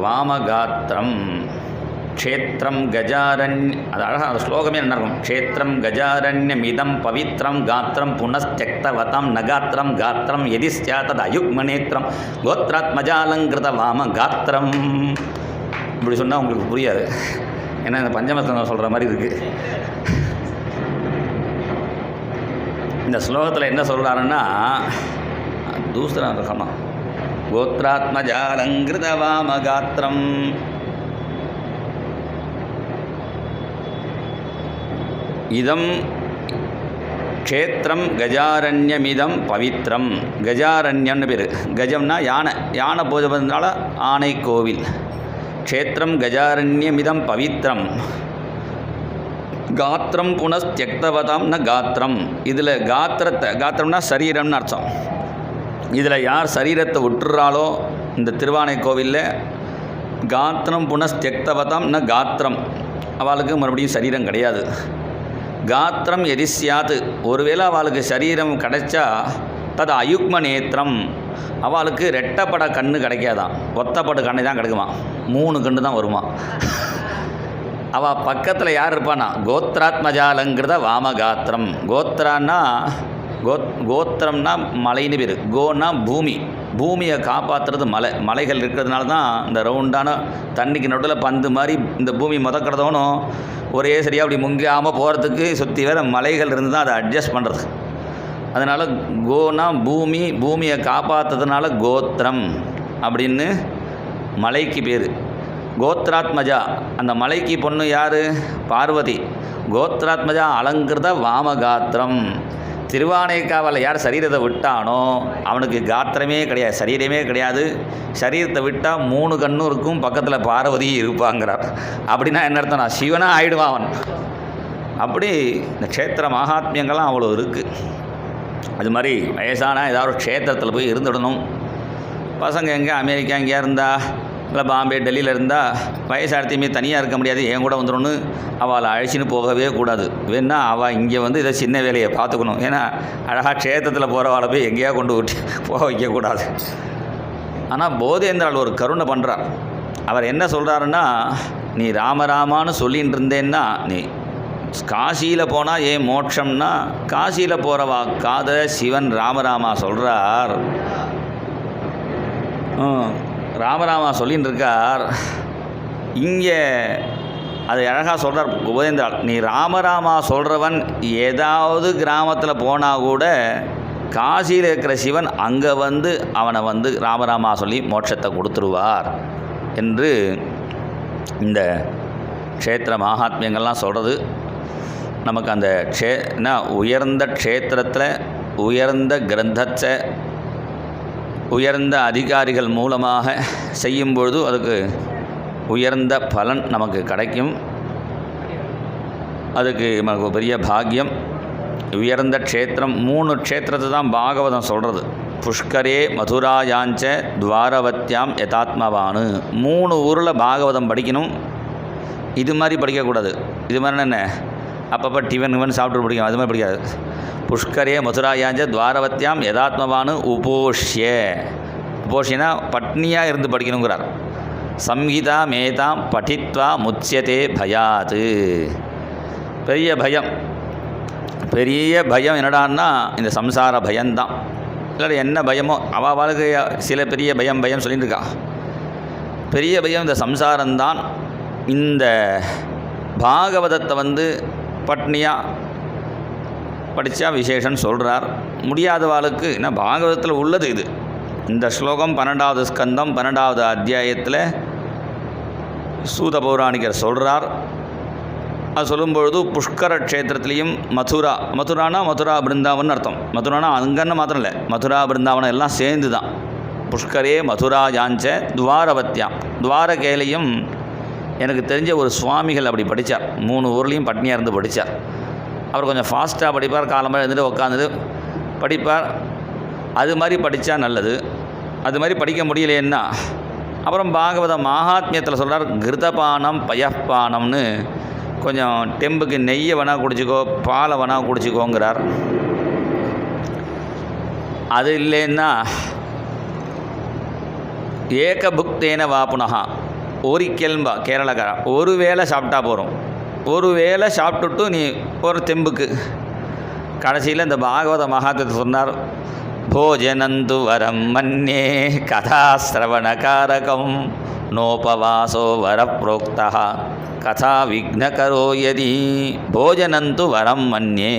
வாமகாத்திரம் க்ஷேத்திரம் கஜாரண்ய, அது அழகாக அந்த ஸ்லோகமே என்ன இருக்கும், க்ஷேத்திரம் கஜாரண்யமிதம் பவித்ரம் காத்திரம் புனஸ்தியக்தவதம் நகாத்திரம் காத்திரம் எதி ஸ்யாத் தது அயுக்மநேத்திரம் கோத்ராத்மஜாலங்கிருத வாமகாத்திரம். இப்படி சொன்னால் உங்களுக்கு புரியாது, ஏன்னா இந்த பஞ்சமஸ்தனம் சொல்கிற மாதிரி இருக்குது. இந்த ஸ்லோகத்தில் என்ன சொல்கிறாருன்னா, தூசரம் இருக்கணும், கோத்ராத்மஜாலங்கிருத வாமகாத்திரம் இதம் க்ஷேத்திரம் கஜாரண்யமிதம் பவித்ரம். கஜாரண்யம்னு பேர், கஜம்னா யானை, யானை பூஜை பண்ணதுனால ஆனை கோவில். க்ஷேத்திரம் கஜாரண்யமிதம் பவித்ரம் காத்திரம் புனஸ்தியக்தவதம்னா காத்திரம். இதில் காத்திரம்னா சரீரம்னு அர்த்தம். இதில் யார் சரீரத்தை விட்டுறாலோ இந்த திருவானை கோவிலில் காத்திரம் புனஸ்தியக்தவதம்னா காத்திரம், அவளுக்கு மறுபடியும் சரீரம் கிடையாது. காத்திரம் எதிஸ்யாது, ஒருவேளை அவளுக்கு சரீரம் கிடைச்சா தது அயுக்ம நேத்திரம், அவளுக்கு ரெட்டப்பட கண்ணு கிடைக்காதான், ஒத்தப்பட கண்ணு தான் கிடைக்குமா, 3 கண்ணு தான் வருமா. அவள் பக்கத்தில் யார் இருப்பானா, கோத்ராத்மஜாலங்கிறத வாமகாத்திரம். கோத்திரம்னா மலைன்னு பேர், கோன்னா பூமி, பூமியை காப்பாற்றுறது மலைகள் இருக்கிறதுனால தான் இந்த ரவுண்டான தண்ணிக்கு நடுவில் பந்து மாதிரி இந்த பூமி முதக்கிறதவனும் ஒரே சரியாக அப்படி முங்காமல் போகிறதுக்கு சுற்றி வேறு மலைகள் இருந்து தான் அதை அட்ஜஸ்ட் பண்ணுறது. அதனால் கோனா பூமியை காப்பாற்றுறதுனால கோத்திரம் அப்படின்னு மலைக்கு பேர். கோத்ராத்மஜா, அந்த மலைக்கு பொண்ணு யார், பார்வதி. கோத்ராத்மஜா அலங்கிருத வாமகாத்திரம். திருவானைக்காவில் யார் சரீரத்தை விட்டானோ அவனுக்கு காத்திரமே கிடையாது, சரீரமே கிடையாது. சரீரத்தை விட்டால் 3 கண்ணும் இருக்கும், பக்கத்தில் பார்வதி இருப்பாங்கிறார். அப்படின்னா என்ன அர்த்தம்னா சிவனாக ஆயிடுவான் அவன். அப்படி இந்த க்ஷேத்திர மகாத்மியங்கள்லாம் அவ்வளோ இருக்குது. அது மாதிரி வயசான ஏதாவது ஒரு க்ஷேத்திரத்தில் போய் இருந்துடணும். பசங்க எங்கே அமெரிக்கா எங்கேயா இருந்தால் இல்லை பாம்பே டெல்லியில் இருந்தால் வயசாடுத்தையுமே தனியாக இருக்க முடியாது, என் கூட வந்துடணும்னு அவளை அழைச்சின்னு போகவே கூடாது. வேணா அவள் இங்கே வந்து இதை சின்ன வேலையை பார்த்துக்கணும். ஏன்னா அழகாக க்ஷேத்திரத்தில் போகிறவாளை போய் எங்கேயா கொண்டு விட்டு போக வைக்கக்கூடாது. ஆனால் போதேந்திரால் ஒரு கருணை பண்ணுறார். அவர் என்ன சொல்கிறாருன்னா, நீ ராமராமான்னு சொல்லின்னு இருந்தேன்னா, நீ காசியில் போனால் ஏன் மோட்சம்னா, காசியில் போகிறவா காத சிவன் ராமராமா சொல்கிறார். ராமராமா சொல்லின்னு இருக்கார். இங்கே அது அழகாக சொல்கிறார் உபதேந்திரால். நீ ராமராமா சொல்கிறவன் ஏதாவது கிராமத்தில் போனால் கூட காசியில் இருக்கிற சிவன் அங்கே வந்து அவனை வந்து ராமராமா சொல்லி மோட்சத்தை கொடுத்துருவார் என்று இந்த க்ஷேத்திர மகாத்மியங்கள்லாம் சொல்கிறது. நமக்கு அந்த உயர்ந்த க்ஷேத்திரத்தில் உயர்ந்த கிரந்தத்தை உயர்ந்த அதிகாரிகள் மூலமாக செய்யும்பொழுது அதுக்கு உயர்ந்த பலன் நமக்கு கிடைக்கும். அதுக்கு நமக்கு பெரிய பாக்கியம். உயர்ந்த க்ஷேத்திரம் 3 க்ஷேத்திரத்தை தான் பாகவதம் சொல்கிறது. புஷ்கரே மதுராயாஞ்ச துவாரவத்யாம் யதாத்மவானு. 3 ஊரில் பாகவதம் படிக்கணும். இது மாதிரி படிக்கக்கூடாது. இது மாதிரி என்ன அப்பப்போ டிவன் சாப்பிட்டு படிக்கும், அது மாதிரி படிக்காது. புஷ்கரே மதுராயாஞ்ச துவாரவத்யாம் யதாத்மவானு உபோஷ்யனா பட்னியாக இருந்து படிக்கணுங்கிறார். சம்ஹிதா மேதாம் படித்வா முச்சியதே பயாத். பெரிய பயம் என்னடான்னா இந்த சம்சார பயம்தான். இல்லை என்ன பயமோ அவளுக்கு சில பெரிய பயம் சொல்லிட்டு இருக்கா. பெரிய பயம் இந்த சம்சாரம்தான். இந்த பாகவதத்தை வந்து பட்னியாக படித்தா விசேஷன்னு சொல்கிறார். முடியாதவாளுக்கு என்ன பாகவதத்தில் உள்ளது இது. இந்த ஸ்லோகம் 12வது ஸ்கந்தம் 12வது அத்தியாயத்தில் சூத பௌராணிகர் சொல்கிறார். அது சொல்லும்பொழுது புஷ்கர க்ஷேத்திரத்துலேயும் மதுரா பிருந்தாவன் அர்த்தம். மதுரானா அங்கன்னு மாத்திரம் இல்லை, மதுரா பிருந்தாவனம் எல்லாம் சேர்ந்து தான். புஷ்கரே மதுராயாஞ்ச துவாரவத்யாம். துவாரகேலையும் எனக்கு தெரிஞ்ச ஒரு சுவாமிகள் அப்படி படித்தார். 3 ஊர்லேயும் பட்னியாக இருந்து படித்தார். அவர் கொஞ்சம் ஃபாஸ்ட்டாக படிப்பார், காலமாக இருந்துட்டு உட்காந்துட்டு படிப்பார். அது மாதிரி படித்தா நல்லது. அது மாதிரி படிக்க முடியலேன்னா அப்புறம் பாகவத மகாத்மியத்தில் சொல்கிறார், கிருதபானம் பயப்பானம்னு கொஞ்சம் டெம்புக்கு நெய்யை வேணால் குடிச்சிக்கோ, பாலை வேணால் குடிச்சிக்கோங்கிறார். அது இல்லைன்னா ஏகபுக்தேன வாப்புனகா ஒரிக்கெல்பா கேரளக்காரா, ஒரு வேளை சாப்பிட்டா போகிறோம். ஒரு வேளை சாப்பிட்டுட்டு நீ ஒரு தெம்புக்கு. கடைசியில் இந்த பாகவத மகாத்மியத்தை சொன்னார், போஜனந்து வரம் மன்யே கதாசிரவணகாரகம் நோபவாசோ வரப்ரோக்தா கதா விக்னகரோ யதி. போஜனந்து வரம் மன்யே,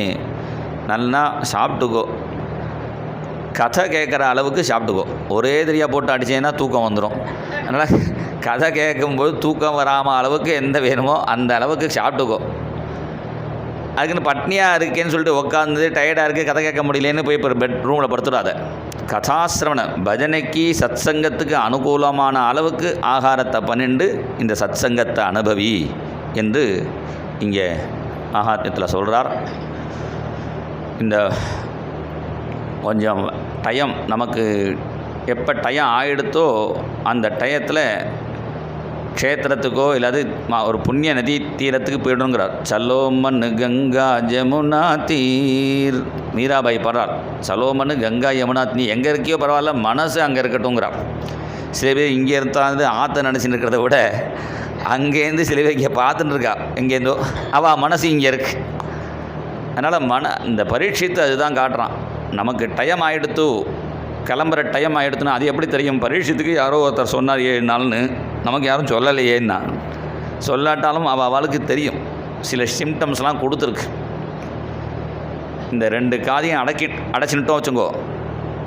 நல்லா சாப்பிட்டுக்கோ, கதை கேட்குற அளவுக்கு சாப்பிட்டுக்கோ. ஒரே தெரியா போட்டு அடித்தேன்னா தூக்கம் வந்துடும். அதனால் கதை கேட்கும்போது தூக்கம் வராமல் அளவுக்கு எந்த வேணுமோ அந்த அளவுக்கு சாப்பிட்டுக்கோ. அதுக்குன்னு பட்னியாக இருக்கேன்னு சொல்லிட்டு உட்காந்து டயர்டாக இருக்குது கதை கேட்க முடியலேன்னு போய் இப்போ பெட்ரூமில் படுத்துடாத. கதாசிரவண பஜனைக்கு சத்சங்கத்துக்கு அனுகூலமான அளவுக்கு ஆகாரத்தை பண்ணிண்டு இந்த சத்சங்கத்தை அனுபவி என்று இங்கே மகாத்மியத்தில் சொல்கிறார். இந்த கொஞ்சம் டைம் நமக்கு எப்போ டைம் ஆகிடுத்தோ அந்த டயத்தில் க்ஷேத்திரத்துக்கோ இல்லாது ஒரு புண்ணிய நதி தீரத்துக்கு போய்டணுங்கிறார். சலோமன் கங்கா ஜமுனா தீர். மீராபாய் பாடுறார், சலோமன் கங்கா யமுனா, நீ எங்கே இருக்கியோ பரவாயில்ல, மனசு அங்கே இருக்கட்டும்ங்கிறார். சில பேர் இங்கே இருந்தாந்து ஆற்ற நினச்சின்னு இருக்கிறத விட அங்கேருந்து சில பேர் இங்கே பார்த்துட்டு இருக்கா, எங்கேருந்தோ அவள் மனசு இங்கே இருக்குது. அதனால் இந்த பரீட்சித்து அதுதான் காட்டுறான். நமக்கு டைம் ஆகிடுத்து, கிளம்புற டைம் ஆகிடுத்துன்னா அது எப்படி தெரியும்? பரீட்சத்துக்கு யாரோ ஒருத்தர் சொன்னார் 7 நாள்னு, நமக்கு யாரும் சொல்லலையேன்னா. சொல்லாட்டாலும் அவளுக்கு தெரியும், சில சிம்டம்ஸ்லாம் கொடுத்துருக்கு. இந்த 2 காதையும் அடைச்சின்ட்டோம் வச்சுங்கோ,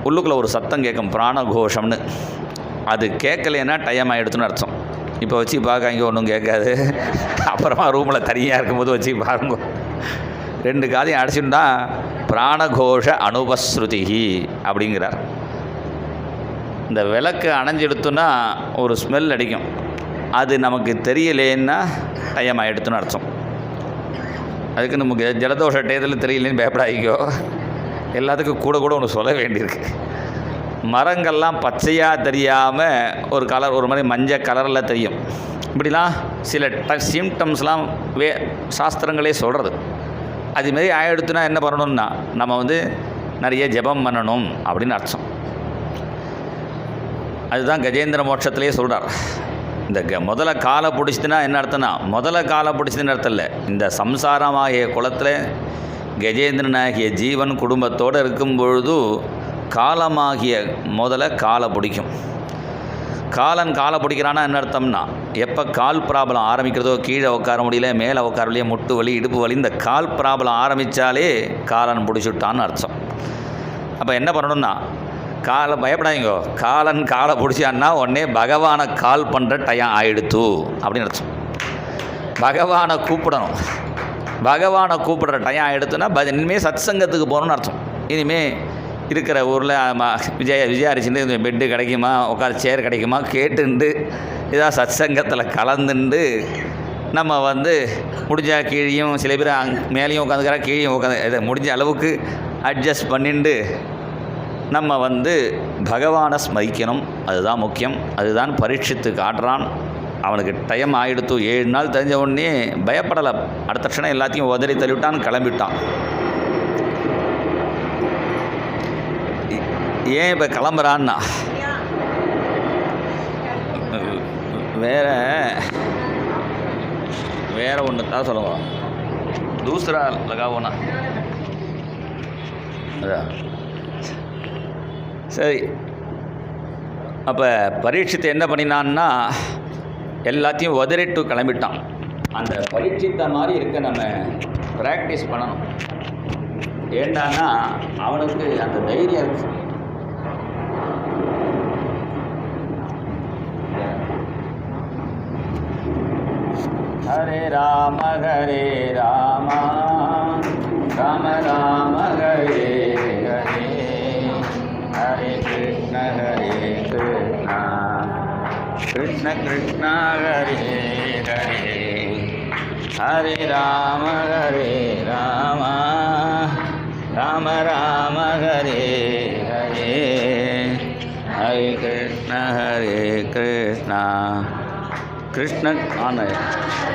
உள்ளுக்குள்ளே ஒரு சத்தம் கேட்கும், பிராணகோஷம்னு. அது கேட்கலைன்னா டைம் ஆகிடுத்துன்னு அர்த்தம். இப்போ வச்சு பார்க்காங்க, ஒன்றும் கேட்காது. அப்புறமா ரூமில் தனியாக இருக்கும்போது வச்சு பாருங்க. 2 காதையும் அடைச்சுட்டா பிராணகோஷ அனுபஸ்ருதிகி அப்படிங்கிறார். இந்த விளக்கு அணைஞ்செடுத்தோன்னா ஒரு ஸ்மெல் அடிக்கும், அது நமக்கு தெரியலேன்னா டைம் ஆகிடுத்துன்னு அர்த்தம். அதுக்கு நமக்கு ஜலதோஷ டயத்தில் தெரியலேன்னு பயப்படாதீங்கோ, எல்லாத்துக்கும் கூட ஒன்று சொல்ல வேண்டியிருக்கு. மரங்கள்லாம் பச்சையாக தெரியாமல் ஒரு கலர், ஒரு மாதிரி மஞ்சள் கலரில் தெரியும். இப்படிலாம் சில சிம்டம்ஸ்லாம் சாஸ்திரங்களே சொல்கிறது. அதுமாரி ஆகிடுத்துனா என்ன பண்ணணும்னா, நம்ம நிறைய ஜெபம் பண்ணணும் அப்படின்னு அர்த்தம். அதுதான் கஜேந்திர மோட்சத்திலே சொல்கிறார். இந்த முதல்ல காலை பிடிச்சதுன்னா என்ன அர்த்தம்னா, முதல்ல காலை பிடிச்சதுன்னு அர்த்தம் இல்லை. இந்த சம்சாரமாகிய குளத்தில் கஜேந்திரனாகிய ஜீவன் குடும்பத்தோடு இருக்கும் பொழுது காலமாகிய முதல்ல காலை பிடிக்கும். காலன் காலை பிடிக்கிறான்னா என்ன அர்த்தம்னா, எப்போ கால் ப்ராப்ளம் ஆரம்பிக்கிறதோ, கீழே உட்கார முடியல, மேலே உட்கார முடியல, முட்டு வலி, இடுப்பு வலி, இந்த கால் ப்ராப்ளம் ஆரம்பித்தாலே காலன் பிடிச்சுட்டான்னு அர்த்தம். அப்போ என்ன பண்ணணும்னா, காலை பயப்படாதீங்கோ, காலன் காலை பிடிச்சான்னா உடனே பகவானை கால் பண்ணுற டைம் ஆகிடுத்து அப்படின்னு அர்த்தம். பகவானை கூப்பிடணும். பகவானை கூப்பிடுற டைம் ஆகிடுத்துன்னா இனிமேல் சத் சங்கத்துக்கு போகணுன்னு அர்த்தம். இனிமேல் இருக்கிற ஊரில் விஜயாரிச்சுட்டு பெட்டு கிடைக்குமா, உட்கார சேர் கிடைக்குமா கேட்டுண்டு இதாக சத் சங்கத்தில் கலந்துண்டு நம்ம முடிஞ்சால் கீழேயும், சில பேர் மேலேயும் உட்காந்துக்கிறா, கீழேயும் உட்காந்து, இதை முடிஞ்ச அளவுக்கு அட்ஜஸ்ட் பண்ணிண்டு நம்ம பகவானை ஸ்மரிக்கணும். அதுதான் முக்கியம். அதுதான் பரீட்சித்து காட்டுறான். அவனுக்கு டைம் ஆகிடுத்து. 7 நாள் தெரிஞ்ச உடனே பயப்படலை. அடுத்த க்ஷணம் எல்லாத்தையும் உதறி தள்ளிவிட்டான், கிளம்பிட்டான். ஏன் இப்போ கிளம்புறான்னா, வேறு ஒன்று தான் சொல்லுவோம். தூசரா லகாவோனா அதான் சரி. அப்போ பரீட்சித்து என்ன பண்ணினான்னா, எல்லாத்தையும் உதறிட்டு கிளம்பிட்டான். அந்த பரீட்சித்த மாதிரி இருக்க நம்ம ப்ராக்டிஸ் பண்ணணும். ஏண்டான்னா அவனுக்கு அந்த தைரியம் இருக்கு. ஹரே ராம ராம ராம ஹரே ஹரே, ஹரே கிருஷ்ண கிருஷ்ண கிருஷ்ண ஹரே ஹரே, ஹரே ராம ராம ராம ஹரே ஹரே, ஹரே கிருஷ்ண கிருஷ்ண ஆன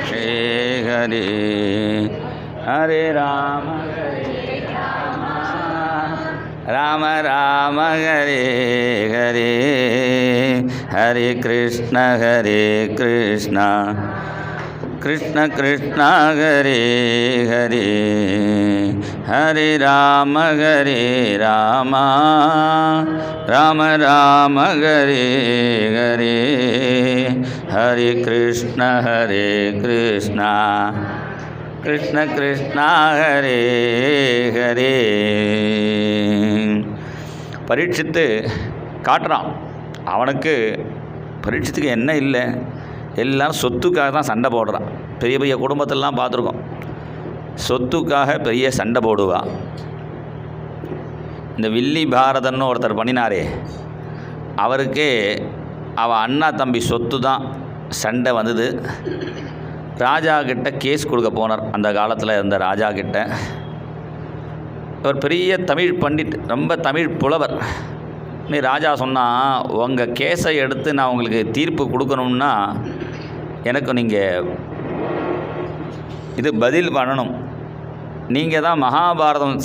ஹரே ஹரே, ஹரே ராம ராம ஹரே ஹரே, ஹரே கிருஷ்ண கிருஷ்ண கிருஷ்ண ஹரே ஹரே, ஹரே ராம ராம ஹரே ஹரே, ஹரே கிருஷ்ண கிருஷ்ண ஹரே ஹரே. பரீட்சித்து காட்டுறான். அவனுக்கு பரீட்சத்துக்கு என்ன இல்லை, எல்லாம் சொத்துக்காக தான் சண்டை போடுறான். பெரிய பெரிய குடும்பத்திலலாம் பார்த்துருக்கோம், சொத்துக்காக பெரிய சண்டை போடுவான். இந்த வில்லி பாரதன்னு ஒருத்தர் பண்ணினாரே, அவருக்கு அவள் அண்ணா தம்பி சொத்து தான் சண்டை வந்தது. ராஜா கிட்ட கேஸ் கொடுக்க போனார். அந்த காலத்தில் இருந்த ராஜா கிட்ட. இவர் பெரிய தமிழ் பண்டிட், ரொம்ப தமிழ் புலவர். நீ ராஜா சொன்னால், உங்கள் கேஸை எடுத்து நான் உங்களுக்கு தீர்ப்பு கொடுக்கணும்னா எனக்கு நீங்கள் இது பதில் பண்ணணும். நீங்கள் தான் மகாபாரதம்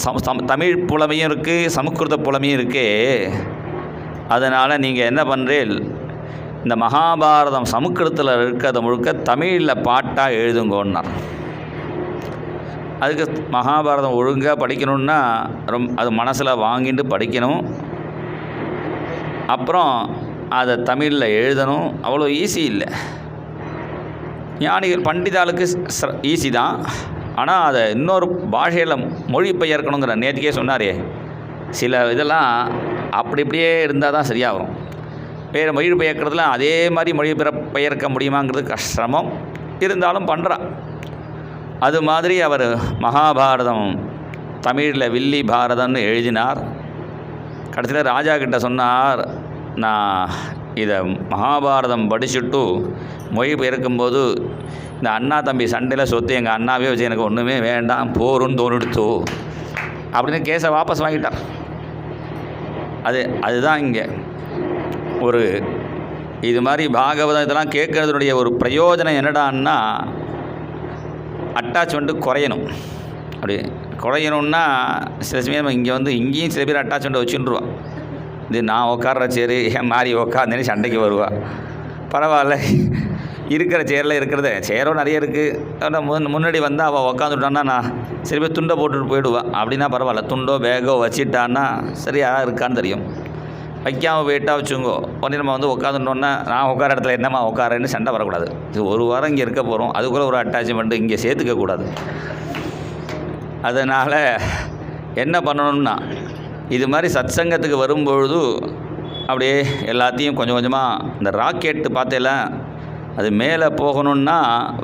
தமிழ் புலமையும் இருக்குது, சமஸ்கிருத புலமையும் இருக்குது. அதனால் நீங்கள் என்ன பண்ணுறீள், இந்த மகாபாரதம் சமஸ்கிருதத்தில் இருக்கிறத முழுக்க தமிழில் பாட்டாக எழுதுங்கன்னார். அதுக்கு மகாபாரதம் ஒழுங்காக படிக்கணுன்னா அது மனசில் வாங்கிட்டு படிக்கணும். அப்புறம் அதை தமிழில் எழுதணும். அவ்வளோ ஈஸி இல்லை. ஞானிகள் பண்டிதாளுக்கு ஈஸி தான். ஆனால் அதை இன்னொரு பாஷையில் மொழிபெயர்க்கணுங்கிற நேற்றுக்கே சொன்னாரே, சில இதெல்லாம் அப்படி இப்படியே இருந்தால் தான் சரியாக வரும். வேறு மொழிபெயர்க்கிறதுல அதே மாதிரி மொழிபெயர்க்க முடியுமாங்கிறது கஷ்டமம் இருந்தாலும் பண்ணுறா. அது மாதிரி அவர் மகாபாரதம் தமிழில் வில்லி பாரதம்னு எழுதினார். கடைசியில் ராஜா கிட்ட சொன்னார், நான் இதை மகாபாரதம் படிச்சுட்டு மொழிபெயர்க்கும்போது இந்த அண்ணா தம்பி சண்டையில் சொத்து எங்கள் அண்ணாவே வச்சு எனக்கு ஒன்றுமே வேண்டாம் போருன்னு தோணிடுத்து அப்படின்னு கேஸை வாபஸ் வாங்கிட்டார். அதுதான் இங்கே ஒரு இது மாதிரி பாகவதம் இதெல்லாம் கேட்குறதுனுடைய ஒரு பிரயோஜனம் என்னடான்னா, அட்டாச்மெண்ட்டு குறையணும். அப்படி குறையணுன்னா சில சமயம் இங்கேயும் சில பேர் அட்டாச்மெண்ட்டை வச்சுட்டுருவான். இது நான் உட்கார்ற சேரு என் மாதிரி உட்காந்தேன்னு சண்டைக்கு வருவா. பரவாயில்ல, இருக்கிற சேரில் இருக்கிறத சேரோ நிறைய இருக்குது. முன்னாடி வந்து அவள் உக்காந்துட்டான்னா நான் சில பேர் துண்டை போட்டுட்டு போயிடுவாள். அப்படின்னா பரவாயில்ல, துண்டோ பேக்கோ வச்சிட்டான்னா சரியாக இருக்கான்னு தெரியும். வைக்காமல் போயிட்டா வச்சுங்கோ, உடனே நம்ம வந்து உட்காந்துட்டோன்னா நான் உட்கார இடத்துல என்னம்மா உட்காரன்னு சண்டை வரக்கூடாது. இது ஒரு வாரம் இங்கே இருக்க போகிறோம், அதுக்குள்ளே ஒரு அட்டாச்மெண்ட்டு இங்கே சேர்த்துக்கக்கூடாது. அதனால் என்ன பண்ணணும்னா, இது மாதிரி சத்சங்கத்துக்கு வரும்பொழுது அப்படியே எல்லாத்தையும் கொஞ்சம் கொஞ்சமாக இந்த ராக்கெட்டு பார்த்தேலாம் அது மேலே போகணுன்னா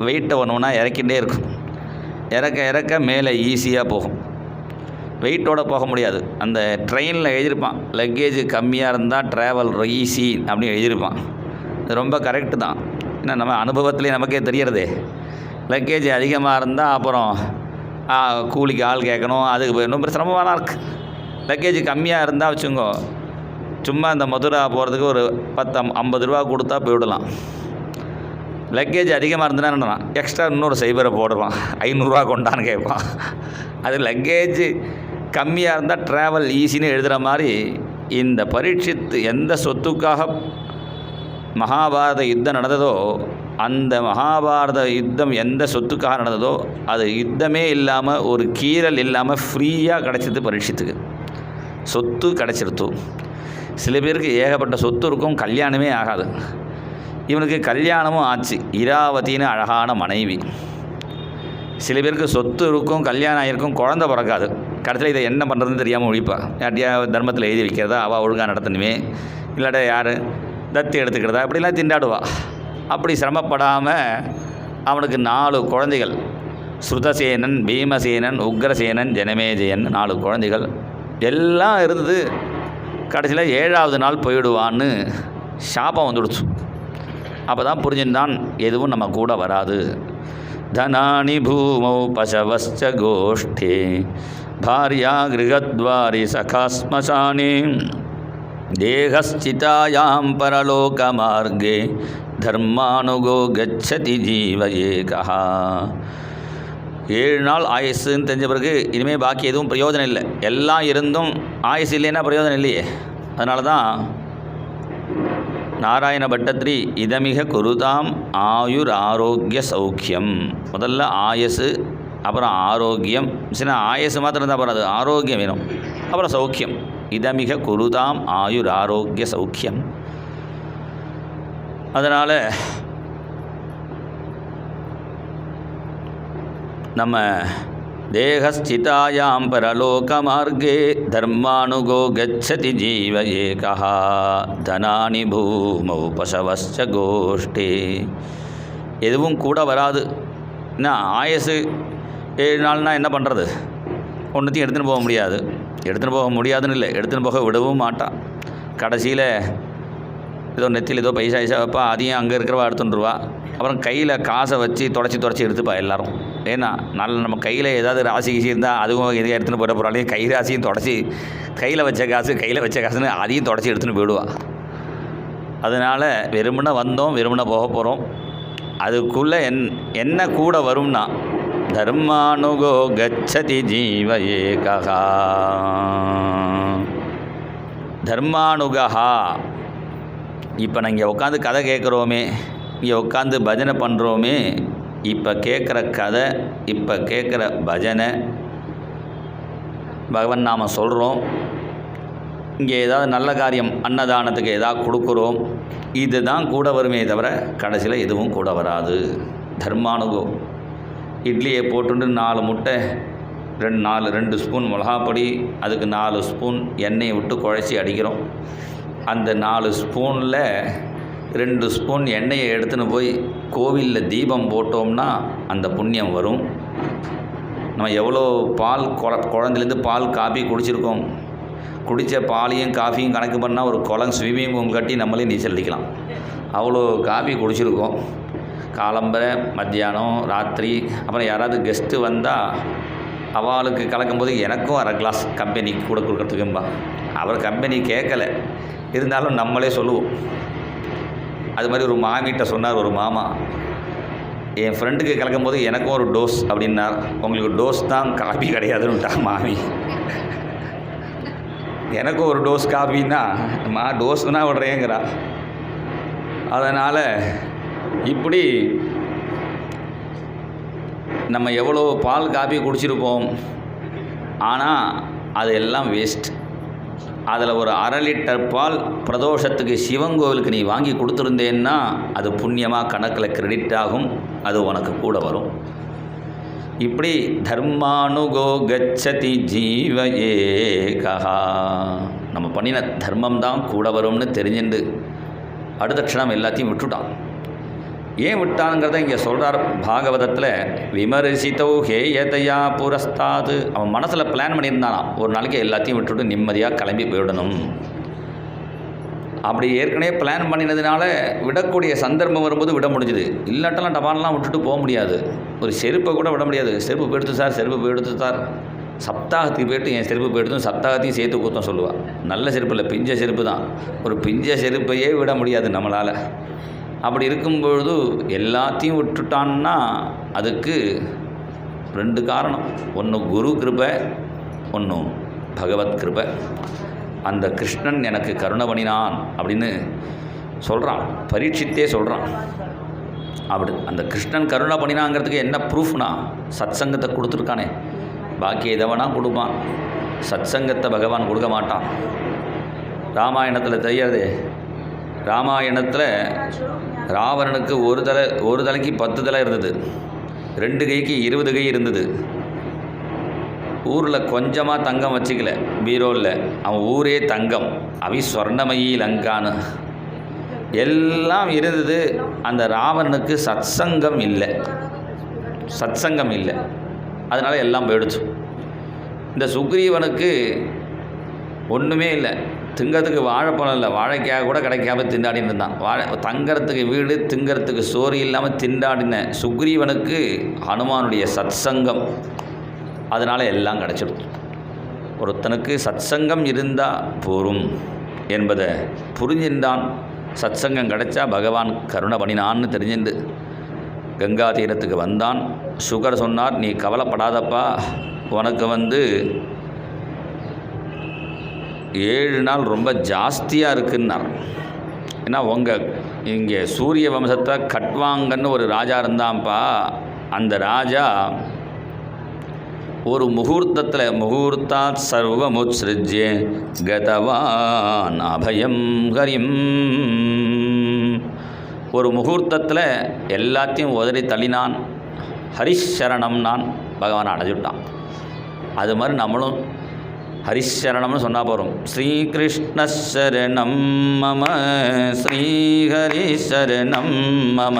வெயிட்டை ஒன்றுனா இறக்கிட்டே இருக்கும். இறக்க இறக்க மேலே ஈஸியாக போகும். வெயிட்டோடு போக முடியாது. அந்த ட்ரெயினில் எழுதியிருப்பான், லக்கேஜ் கம்மியாக இருந்தால் ட்ராவல் ஈஸி அப்படின்னு எழுதியிருப்பான். இது ரொம்ப கரெக்டு தான். ஏன்னா நம்ம அனுபவத்துலேயே நமக்கே தெரியறதே. லக்கேஜ் அதிகமாக இருந்தால் அப்புறம் கூலிக்கு ஆள் கேட்கணும், அதுக்கு ரொம்ப சிரமமாக இருக்குது. லக்கேஜ் கம்மியாக இருந்தால் வச்சுங்கோ, சும்மா இந்த மதுரா போகிறதுக்கு ஒரு 10-50 ரூபா கொடுத்தா போய்விடலாம். லக்கேஜ் அதிகமாக இருந்ததுன்னா என்னன்னா எக்ஸ்ட்ரா இன்னொரு சைபரை போடுவான், 500 ரூபா கொண்டான்னு கேட்பான். அது லக்கேஜ் கம்மியாக இருந்தால் ட்ராவல் ஈஸின்னு எழுதுகிற மாதிரி இந்த பரீட்சித்து எந்த சொத்துக்காக மகாபாரத யுத்தம் நடந்ததோ, அந்த மகாபாரத யுத்தம் எந்த சொத்துக்காக நடந்ததோ அது யுத்தமே இல்லாமல் ஒரு கீறல் இல்லாமல் ஃப்ரீயாக கிடச்சிது பரீட்சித்துக்கு. சொத்து கிடச்சிருத்து. சில பேருக்கு ஏகப்பட்ட சொத்து இருக்கும், கல்யாணமே ஆகாது. இவனுக்கு கல்யாணமும் ஆச்சு, இராவதின்னு அழகான மனைவி. சில பேருக்கு சொத்து இருக்கும், கல்யாணம் ஆகிருக்கும், குழந்தை பிறக்காது. கடைசியில் இதை என்ன பண்ணுறதுன்னு தெரியாமல் ஒழிப்பா. யார்ட்டியா தர்மத்தில் எழுதி வைக்கிறதா, அவள் ஒழுங்காக நடத்தணுமே, இல்லாட்ட யார் தத்து எடுத்துக்கிறதா, இப்படிலாம் திண்டாடுவா. அப்படி சிரமப்படாமல் அவனுக்கு 4 குழந்தைகள், ஸ்ருதசேனன், பீமசேனன், உக்ரசேனன், ஜனமேஜயன், 4 குழந்தைகள் எல்லாம் இருந்தது. கடைசியில் 7வது நாள் போயிடுவான்னு சாபம் வந்துடுச்சு. அப்போ தான் புரிஞ்சுட்டான் எதுவும் நம்ம கூட வராது. தனானி பூமௌ பசவஸ்ச கோஷ்டே பாரியா கிருகத்வாரி சகாஸ்மசானி தேகஸ்சிதாயாம் பரலோக மார்கே தர்மானுகோ கச்சதி ஜீவ ஏகா. 7 நாள் ஆயுசுன்னு தெரிஞ்ச பிறகு இனிமேல் பாக்கி எதுவும் பிரயோஜனம் இல்லை. எல்லாம் இருந்தும் ஆயுசு இல்லைன்னா பிரயோஜனம் இல்லையே. அதனால தான் நாராயண பட்டத்ரி இதமிக குருதாம் ஆயுர் ஆரோக்கிய சௌக்கியம். முதல்ல ஆயசு, அப்புறம் ஆரோக்கியம். சின்ன ஆயசு மாத்திரம் இருந்தால் அப்புறம் அது ஆரோக்கியம் வேணும், அப்புறம் சௌக்கியம். இதமிக குருதாம் ஆயுர் ஆரோக்கிய சௌக்கியம். அதனால் நம்ம தேகஸ்திதாயாம் பரலோக மார்கே தர்மானுகோ கச்சதி ஜீவ ஏகா தனானி பூமௌ பசவஸ்ச கோஷ்டே. எதுவும் கூட வராது. என்ன ஆயுசு 7 நாள்னால் என்ன பண்ணுறது? ஒன்றுத்தையும் எடுத்துன்னு போக முடியாது. எடுத்துன்னு போக முடியாதுன்னு இல்லை, எடுத்துன்னு போக விடவும் மாட்டான். கடைசியில் ஏதோ நெத்தியில் ஏதோ பைசா வைப்பா, அதையும் அங்கே இருக்கிறவா எடுத்துட்டுருவா. அப்புறம் கையில் காசை வச்சு தொடச்சி எடுத்துப்பா எல்லோரும். ஏன்னா நம்ம கையில் ஏதாவது ராசி கீசி இருந்தால் அதுவும் எதையும் எடுத்துன்னு போகிற போகிறாலையும் கை ராசியும் தொடச்சி கையில் வச்ச காசுன்னு அதையும் தொடச்சி எடுத்துன்னு போயிடுவா. அதனால் வெறுமனை வந்தோம், வெறுமனை போக போகிறோம். அதுக்குள்ளே என்ன கூட வரும்னா தர்மானுகோ கச்சதி ஜீவ ஏகா. தர்மானுகா. இப்போ நான் இங்கே உட்காந்து கதை கேட்குறோமே, இங்கே உட்காந்து பஜனை பண்ணுறோமே, இப்போ கேட்குற கதை, இப்போ கேட்குற பஜனை, பகவன் நாம சொல்கிறோம், இங்கே ஏதாவது நல்ல காரியம் அன்னதானத்துக்கு ஏதாவது கொடுக்குறோம், இது தான் கூட வருமே தவிர கடைசியில் எதுவும் கூட வராது. தர்மானுகோ. இட்லியை போட்டுட்டு 4 முட்டை 2 ஸ்பூன் மிளகாப்பொடி, அதுக்கு 4 ஸ்பூன் எண்ணெயை விட்டு குழச்சி அடிக்கிறோம். அந்த 4 ஸ்பூனில் 2 ஸ்பூன் எண்ணெயை எடுத்துன்னு போய் கோவிலில் தீபம் போட்டோம்னா அந்த புண்ணியம் வரும். நம்ம எவ்வளோ பால் குழந்தைலேருந்து பால் காபி குடிச்சிருக்கோம். குடித்த பாலையும் காஃபியும் கணக்கு பண்ணால் ஒரு குளம் ஸ்விம்மிங் பூல் கட்டி நம்மளே நீச்சல் அடிக்கலாம். அவ்வளோ காஃபி குடிச்சிருக்கோம். காலம்பரை, மத்தியானம், ராத்திரி. அப்புறம் யாராவது கெஸ்ட்டு வந்தால் அவளுக்கு கலக்கும்போது எனக்கும் 1/2 கிளாஸ் கம்பெனிக்கு கூட கொடுக்குறதுக்கும்பா. அவர் கம்பெனி கேட்கலை, இருந்தாலும் நம்மளே சொல்லுவோம். அது மாதிரி ஒரு மாமிகிட்ட சொன்னார் ஒரு மாமா, என் ஃப்ரெண்டுக்கு கலக்கும்போது எனக்கும் ஒரு டோஸ் அப்படின்னார். உங்களுக்கு டோஸ் தான் காஃபி கிடையாதுன்னுட்டா மாமி. எனக்கும் ஒரு டோஸ் காஃபின்னா டோஸ்னா விடுறேங்கிறா. அதனால் இப்படி நம்ம எவ்வளோ பால் காஃபி குடிச்சிருப்போம், ஆனால் அது எல்லாம் வேஸ்ட். அதில் ஒரு 1/2 லிட்டர் பால் பிரதோஷத்துக்கு சிவன் கோவிலுக்கு நீ வாங்கி கொடுத்துருந்தேன்னா அது புண்ணியமாக கணக்கில் கிரெடிட் ஆகும், அது உனக்கு கூட வரும். இப்படி தர்மானுகோ கச்சதி ஜீவ ஏகா. நம்ம பண்ணின தர்மம் தான் கூட வரும்னு தெரிஞ்சுண்டு அடுத்த க்ஷணம் எல்லாத்தையும் விட்டுட்டான். ஏன் விட்டானுங்கிறத இங்கே சொல்கிறார் பாகவதத்தில். விமர்சித்தோ ஹேயதையா புரஸ்தாது. அவன் மனசில் பிளான் பண்ணியிருந்தானா ஒரு நாளைக்கு எல்லாத்தையும் விட்டுட்டு நிம்மதியாக கிளம்பி போயிடணும். அப்படி ஏற்கனவே பிளான் பண்ணினதுனால விடக்கூடிய சந்தர்ப்பம் வரும்போது விட முடிஞ்சுது. இல்லாட்டெல்லாம் டபாலெலாம் விட்டுட்டு போக முடியாது. ஒரு செருப்பை கூட விட முடியாது. செருப்பு போயிடுத்து சார், செருப்பு போயிடுத்து சார், சப்தாகத்துக்கு போய்ட்டு என் செருப்பு போயிடுத்தும் சப்தாகத்தையும் சேர்த்து கூத்தம் சொல்லுவாள். நல்ல செருப்பு இல்லை, பிஞ்ச செருப்பு தான். ஒரு பிஞ்ச செருப்பையே விட முடியாது நம்மளால். அப்படி இருக்கும்பொழுது எல்லாத்தையும் விட்டுட்டான்னா அதுக்கு 2 காரணம். ஒன்று குரு கிருபை, ஒன்று பகவத் கிருபை. அந்த கிருஷ்ணன் எனக்கு கருணை பண்ணினான் அப்படின்னு சொல்கிறான், பரீட்சித்தே சொல்கிறான். அப்படி அந்த கிருஷ்ணன் கருணை பண்ணினாங்கிறதுக்கு என்ன ப்ரூஃப்னா சத்சங்கத்தை கொடுத்துருக்கானே. பாக்கி எதவனா கொடுப்பான், சத்சங்கத்தை பகவான் கொடுக்க மாட்டான். ராமாயணத்தில் தெரியாது, ராமாயணத்தில் ராவணனுக்கு ஒரு தலைக்கு 10 தலை இருந்தது, 2 கைக்கு 20 கை இருந்தது. ஊரில் கொஞ்சமாக தங்கம் வச்சுக்கல பீரோவில், அவன் ஊரே தங்கம். அவி ஸ்வர்ணமயி லங்கான்னு எல்லாம் இருந்தது. அந்த ராவணனுக்கு சத்சங்கம் இல்லை, அதனால் எல்லாம் போயிடுச்சு. இந்த சுக்ரீவனுக்கு ஒன்றுமே இல்லை, திங்கிறதுக்கு வாழைப்பழம் இல்லை, வாழைக்காய் கூட கிடைக்காம திண்டாடின்னு இருந்தான். தங்கறதுக்கு வீடு, திங்கிறதுக்கு சோறு இல்லாமல் திண்டாடின சுக்ரீவனுக்கு ஹனுமானுடைய சத்சங்கம், அதனால் எல்லாம் கிடச்சிடுது. ஒருத்தனுக்கு சத்சங்கம் இருந்தால் போரும் என்பதை புரிஞ்சின்றான். சத்சங்கம் கிடைச்சா பகவான் கருணை பண்ணினான்னு தெரிஞ்சுண்டு கங்கா தீரத்துக்கு வந்தான். சுகர் சொன்னார், நீ கவலைப்படாதப்பா, உனக்கு 7 நாள் ரொம்ப ஜாஸ்தியாக இருக்குன்னார். ஏன்னா இங்கே சூரிய வம்சத்தை கட்வாங்கன்னு ஒரு ராஜா இருந்தான்ப்பா. அந்த ராஜா ஒரு முகூர்த்தாத் சர்வமுத்ஸ்ருஜ்ய கதவான் அபயம் ஹரிம். ஒரு முகூர்த்தத்தில் எல்லாத்தையும் உதறி தள்ளினான், ஹரிஷரணம் நான் பகவான் அடைஞ்சுட்டான். அது மாதிரி நம்மளும் ஹரிஷரணம்னு சொன்னால் போகிறோம். ஸ்ரீகிருஷ்ண சரணம் மம, ஸ்ரீஹரிஷரணம் மம,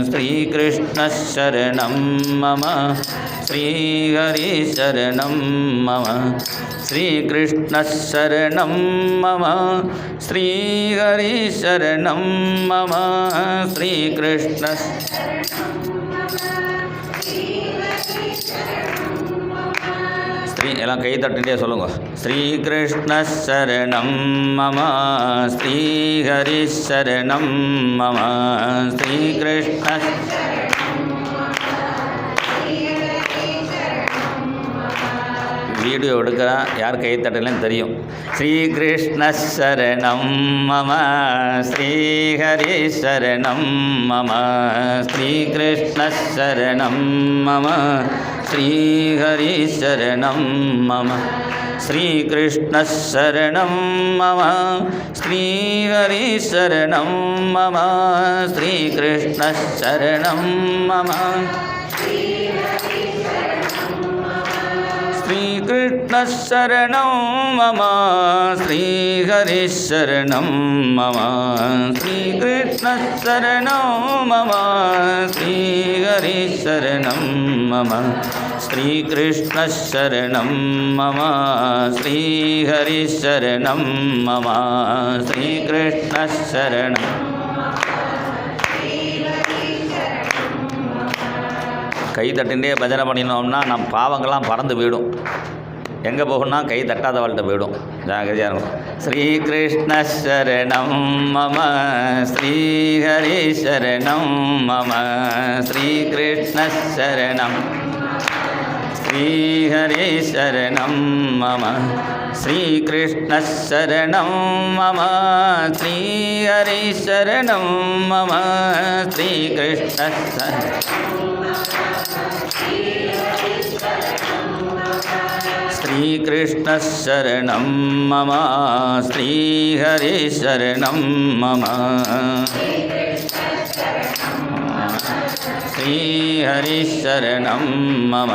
ஸ்ரீகிருஷ்ண சரணம் மம, ஸ்ரீஹரிஷரணம் மம, ஸ்ரீகிருஷ்ண சரணம் மம, ஸ்ரீஹரிஷரணம் மம, ஸ்ரீகிருஷ்ண எல்லாம் கை தட்டிகிட்டே சொல்லுங்க. ஸ்ரீகிருஷ்ண சரணம் மம ஸ்ரீஹரி சரணம் மம ஸ்ரீகிருஷ்ண. வீடியோ எடுக்கிறேன், யார் கை தட்டலன்னு தெரியும். ஸ்ரீகிருஷ்ண சரணம் மம ஸ்ரீஹரி சரணம் மம ஸ்ரீகிருஷ்ண சரணம் மம ஸ்ரீஹரி சரணம் மம ஸ்ரீகிருஷ்ண சரணம் மம ஸ்ரீஹரி சரணம் மம ஸ்ரீகிருஷ்ண சரணம் மம ஸ்ரீகிருஷ்ண சரணம் மம ஸ்ரீஹரி சரணம் மம ஸ்ரீகிருஷ்ண சரணம் மம ஸ்ரீஹரி சரணம் மம ஸ்ரீகிருஷ்ண சரணம் மம ஸ்ரீஹரி சரணம் மம ஸ்ரீகிருஷ்ண சரணம். கை தட்டிகிட்டே பஜனை பண்ணினோம்னா நம் பாவங்கள்லாம் பறந்து போயிடும். எங்கே போகணும்னா கை தட்டாதவள்கிட்ட போயிடும். ஜாகிரதையாக இருக்கும். ஸ்ரீகிருஷ்ண சரணம் மம ஸ்ரீஹரி சரணம் மம ஸ்ரீகிருஷ்ண சரணம் ஸ்ரீஹரி சரணம் மம ஸ்ரீகிருஷ்ண சரணம் மம ஸ்ரீஹரி சரணம் மம ஸ்ரீகிருஷ்ண ஸ்ரீகிருஷ்ண சரணம் மம ஸ்ரீஹரி சரணம் மம ஸ்ரீஹரி சரணம் மம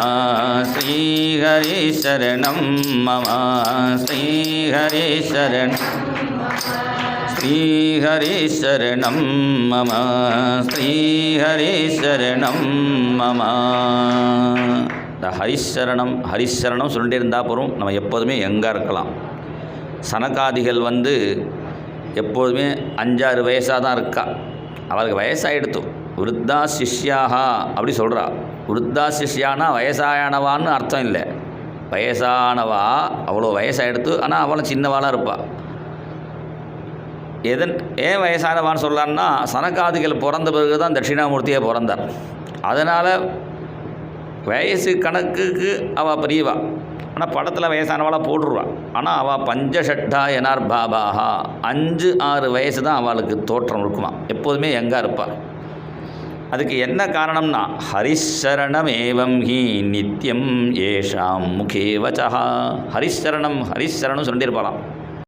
ஸ்ரீஹரி சரணம் மம ஸ்ரீஹரி சரணம் ஸ்ரீஹரி சரணம் மம ஸ்ரீஹரி சரணம் மம. இந்த ஹரிசரணம் சொல்லிட்டே இருந்தால் போகிறோம். நம்ம எப்போதுமே எங்கே இருக்கலாம். சனகாதிகள் எப்போதுமே 5-6 வயசாக தான் இருக்கா. அவளுக்கு வயசாகிடுத்து. விருத்தா சிஷ்யாகா அப்படி சொல்கிறா. விருத்தா சிஷ்யானா வயசானவான்னு அர்த்தம் இல்லை. வயசானவா அவ்வளோ வயசாகிடுத்து, ஆனால் அவளும் சின்னவாளாக இருப்பாள். ஏன் வயசானவான்னு சொல்லலான்னா, சனகாதிகள் பிறந்த பிறகு தான் தட்சிணாமூர்த்தியை பிறந்தார். அதனால் வயசு கணக்குக்கு அவள் பெரியவா. ஆனால் படத்தில் வயசானவளாக போட்டுருவாள். ஆனால் அவள் பஞ்சஷட்டா எனார் பாபாஹா 5-6 வயசு தான் அவளுக்கு தோற்றம் இருக்குமா. எப்போதுமே எங்கே இருப்பாள். அதுக்கு என்ன காரணம்னா, ஹரிசரணம் ஏவம் ஹி நித்யம் ஏஷாம் முகே வச்சா. ஹரிசரணம் சொல்லியிருப்பாளாம்.